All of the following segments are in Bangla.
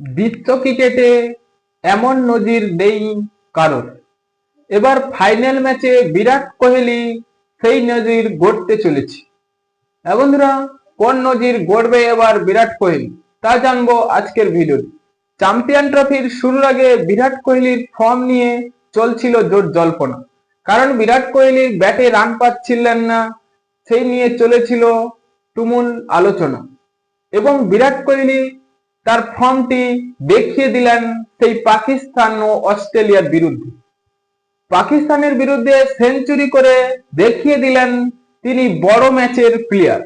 বিশ্ব ক্রিকেটে এমন নজির নেই কারোর। এবার ফাইনাল ম্যাচে বিরাট কোহলি সেই নজির গড়তে চলেছে। বন্ধুরা, কোন নজির গড়বে এবার বিরাট কোহলি তা জানবো আজকের ভিডিওতে। চ্যাম্পিয়ন ট্রফির শুরুর আগে বিরাট কোহলির ফর্ম নিয়ে চলছিল জোর জল্পনা, কারণ বিরাট কোহলির ব্যাটে রান পাচ্ছিলেন না, সেই নিয়ে চলেছিল তুমুল আলোচনা। এবং বিরাট কোহলি তার ফর্মটি দেখিয়ে দিলেন সেই পাকিস্তান ও অস্ট্রেলিয়ার বিরুদ্ধে। পাকিস্তানের বিরুদ্ধে সেঞ্চুরি করে দেখিয়ে দিলেন তিনি বড় ম্যাচের প্লেয়ার।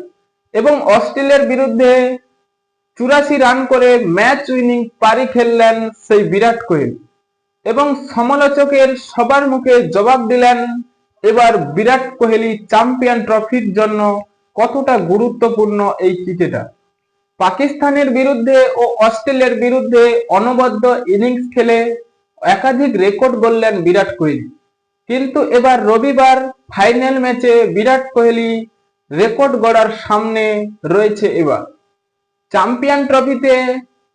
এবং অস্ট্রেলিয়ার বিরুদ্ধে 84 রান করে ম্যাচ উইনিং পারি খেললেন সেই বিরাট কোহলি। এবং সমালোচকের সবার মুখে জবাব দিলেন এবার বিরাট কোহলি চ্যাম্পিয়ন ট্রফির জন্য কতটা গুরুত্বপূর্ণ এই ক্রিকেটার। পাকিস্তানের বিরুদ্ধে ও অস্ট্রেলিয়ার বিরুদ্ধে অনবদ্য ইনিংস খেলে একাধিক রেকর্ড গড়লেন বিরাট কোহলি। কিন্তু এবার রবিবার ফাইনাল ম্যাচে বিরাট কোহলি রেকর্ড গড়ার সামনে রয়েছে। এবার চ্যাম্পিয়ন ট্রফিতে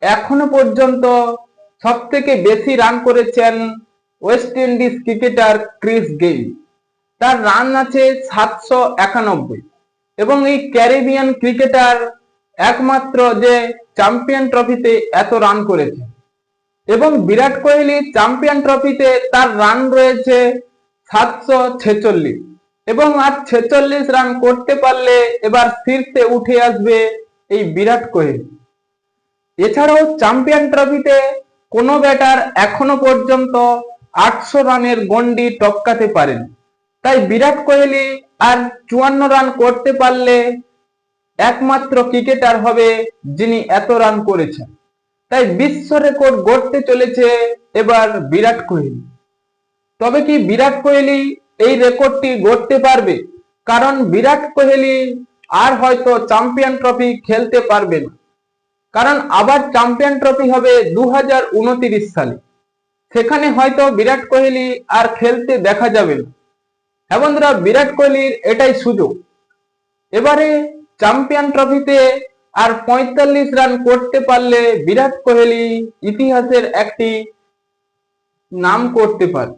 এখনো পর্যন্ত সব থেকে বেশি রান করেছেন West Indies cricketer Chris Gayle. তার রান আছে 791। এবং এই ক্যারিবিয়ান ক্রিকেটার একমাত্র যে চ্যাম্পিয়ন ট্রফিতে এত রান করেছে। এবং বিরাট কোহলি চ্যাম্পিয়ন ট্রফিতে তার রান রয়েছে 746। এবং আর 46 রান করতে পারলে এবার শীর্ষে উঠে আসবে এই বিরাট কোহলি। এছাড়াও চ্যাম্পিয়ন ট্রফিতে কোনো ব্যাটার এখনো পর্যন্ত 800 রানের গন্ডি টপকাতে পারেন। তাই বিরাট কোহলি আর 54 রান করতে পারলে একমাত্র ক্রিকেটার হবে যিনি এত রান করেছেন। তাই বিশ্ব রেকর্ড গড়তে চলেছে এবার বিরাট কোহলি। তবে কি বিরাট কোহলি এই রেকর্ডটি গড়তে পারবে? কারণ বিরাট কোহলি আর হয়তো চ্যাম্পিয়ন ট্রফি খেলতে পারবে না, কারণ আবার চ্যাম্পিয়ন ট্রফি হবে 2029 সালে। সেখানে হয়তো বিরাট কোহলি আর খেলতে দেখা যাবে না। বন্ধুরা, বিরাট কোহলির এটাই সুযোগ। এবারে চ্যাম্পিয়ন ট্রফিতে আর 45 রান করতে পারলে বিরাট কোহলি ইতিহাসের একটি নাম করতে পারে।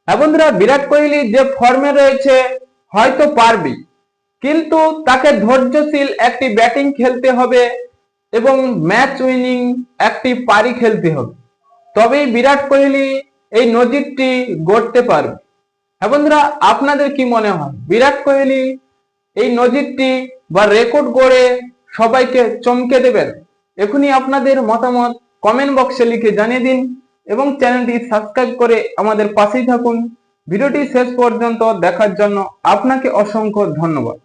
বন্ধুরা, বিরাট কোহলি যে ফর্মে রয়েছে হয়তো পারবে, কিন্তু তাকে ধৈর্যশীল একটি ব্যাটিং খেলতে হবে এবং ম্যাচ উইনিং একটি পারি খেলতে হবে, তবেই বিরাট কোহলি এই নজিরটি গড়তে পারবে। বন্ধুরা, আপনাদের কি মনে হয় বিরাট কোহলি এই নজিরটি বা রেকর্ড গড়ে সবাইকে চমকে দেবেন? এখনই আপনাদের মতামত কমেন্ট বক্সে লিখে জানিয়ে দিন এবং চ্যানেলটি সাবস্ক্রাইব করে আমাদের পাশেই থাকুন। ভিডিওটি শেষ পর্যন্ত দেখার জন্য আপনাকে অসংখ্য ধন্যবাদ।